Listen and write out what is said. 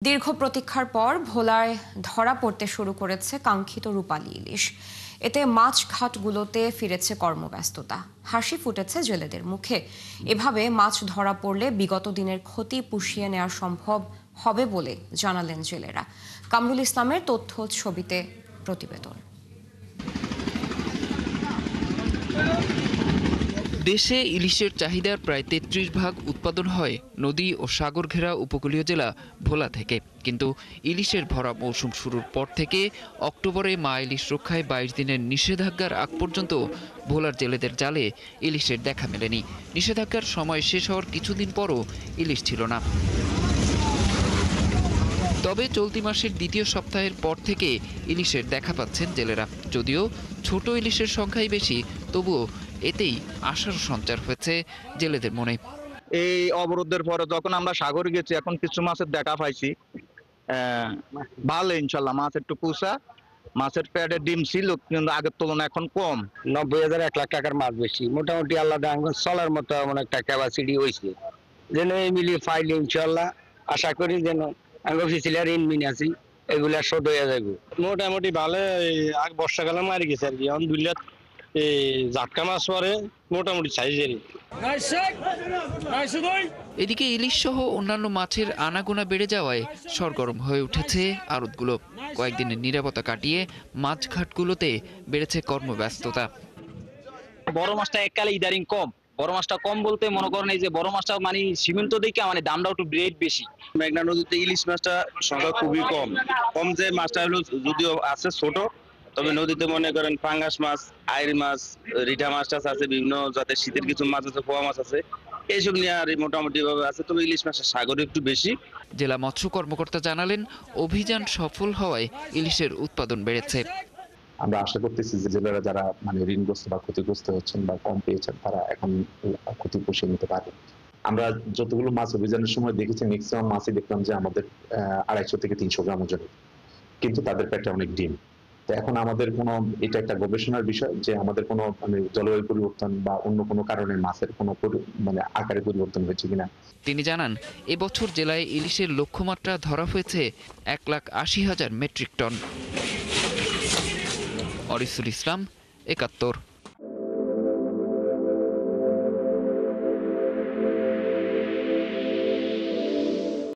দীর্ঘ প্রতীক্ষার পর ভোলায় ধরা পড়তে শুরু করেছে কাঙ্ক্ষিত রূপালী ইলিশ। এতে মাছ ঘাটগুলোতে ফিরেছে কর্মব্যস্ততা, হাসি ফুটেছে জেলেদের মুখে। এভাবে মাছ ধরা পড়লে বিগত দিনের ক্ষতি পুষিয়ে নেওয়া সম্ভব হবে বলে জানালেন জেলেরা। কামরুল ইসলামের তথ্য ছবিতে প্রতিবেদন। দেশে ইলিশের চাহিদার প্রায় ৩৩% উৎপাদন হয় নদী ও সাগর ঘেরা উপকূলীয় জেলা ভোলা থেকে। কিন্তু ইলিশের ভরা মৌসুম শুরুর পর থেকে অক্টোবরে মা ইলিশ রক্ষায় ২২ দিনের নিষেধাজ্ঞার আগ পর্যন্ত ভোলার জেলেদের জালে ইলিশের দেখা মেলেনি। নিষেধাজ্ঞার সময় শেষ হওয়ার কিছুদিন পরও ইলিশ ছিল না। তবে চলতি মাসের দ্বিতীয় সপ্তাহের পর থেকে ইলিশের দেখা পাচ্ছেন জেলেরা। যদিও ছোট ইলিশের সংখ্যাই বেশি, তবুও এতেই আশার সঞ্চার হয়েছে জেলেদের মনে। এই অবরোধের পরে যখন আমরা সাগরে গেছি, এখন কিছু মাছের দেখা পাইছি। ভালো, ইনশাল্লাহ মাছ একটু পুষা, মাছের প্যাডে ডিম ছিল, কিন্তু আগের তুলনায় এখন কম। ৯০,০০০ ১ লাখ টাকার মাছ বেশি, মোটামুটি আল্লাহ চলার মতো এমন একটা ক্যাপাসিটি হয়েছে যেন এই মিলিয়ে ফাইলে ইনশাল্লাহ আশা করি যেন অফিসিয়াল ইনমিন আছি এগুলা শোধ হয়ে যাবে। মোটামুটি ভালো, বর্ষাকালে মারি গেছে আর কি। এখন দুইলা এই জাটকা মাছ পরে মোটামুটি সাইজেরই। এদিকে ইলিশ সহ অন্যান্য মাছের আনাগোনা বেড়ে যাওয়ায় সরগরম হয়ে উঠেছে আড়তগুলো। কয়েকদিনের নীরবতা কাটিয়ে মাছঘাটগুলোতে বেড়েছে কর্মব্যস্ততা। বড় মাছটা এককালে ইদারিং কম। বড় মাছটা কম বলতে মনে করেন এই যে বড় মাছটা মানে সীমিত দিকে মানে দামটা একটু রেট বেশি। মেঘনা নদীতে ইলিশ মাছটা সংখ্যা খুবই কম। যে মাছটা হলো যদিও আছে ছোট, তবে নদীতে মনে করেন পাঙ্গাস মাছ, আইর মাছ, রিঠা মাছ টাছ আছে, বিভিন্ন জাতের শীতের কিছু মাছ আছে, পোয়া মাছ আছে, এইসব নিয়ে আর মোটামুটি ভাবে আছে। তবে ইলিশ মাছের সাগরে একটু বেশি। জেলা মৎস্য কর্মকর্তা জানালেন, অভিযান সফল হওয়ায় ইলিশের উৎপাদন বেড়েছে। আমরা আশা করতেছি যে জেলেরা যারা ঋণগ্রস্ত বা ক্ষতিগ্রস্ত হচ্ছেন বা কম পেয়েছেন, তারা এখন ক্ষতি পুষিয়ে নিতে পারে। আমরা যতগুলো মাছ অভিযানের সময় দেখেছি, ম্যাক্সিমাম মাছই দেখলাম যে আমাদের ২৫০ থেকে ৩০০ গ্রাম ওজন, কিন্তু তাদের পেটে অনেক ডিম। তো এখন আমাদের এটা একটা গবেষণার বিষয় যে আমাদের জলবায়ু পরিবর্তন বা অন্য কোনো কারণে মাছের আকারে পরিবর্তন হয়েছে কিনা। তিনি জানান, এবছর জেলায় ইলিশের লক্ষ্যমাত্রা ধরা হয়েছে ১,৮০,০০০ মেট্রিক টন। অরিসুল ইসলাম, ৭১।